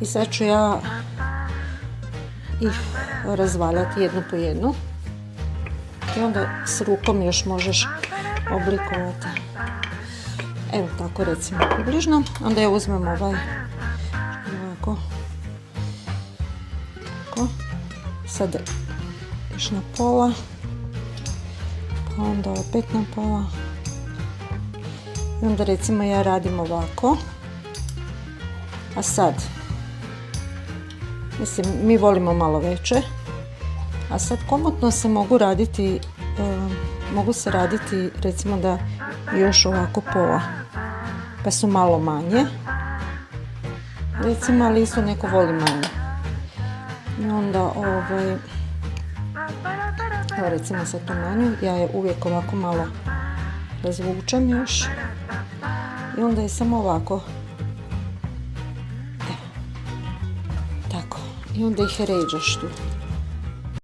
I sad ću ja ih razvaljati jednu po jednu. I onda s rukom još možeš oblikovati. Evo tako recimo približno. Onda ja uzmem ovaj ovako. Sad još na pola. Pa onda opet na pola. I onda recimo ja radim ovako. A sad, mislim, mi volimo malo veće. A sad komotno se mogu raditi, recimo da još ovako pola, pa su malo manje. Recimo, ali isto neko voli manje. I onda evo recimo sad tu manju, ja je uvijek ovako malo razvučem još. I onda je samo ovako. Evo. Tako. I onda ih ređaš tu.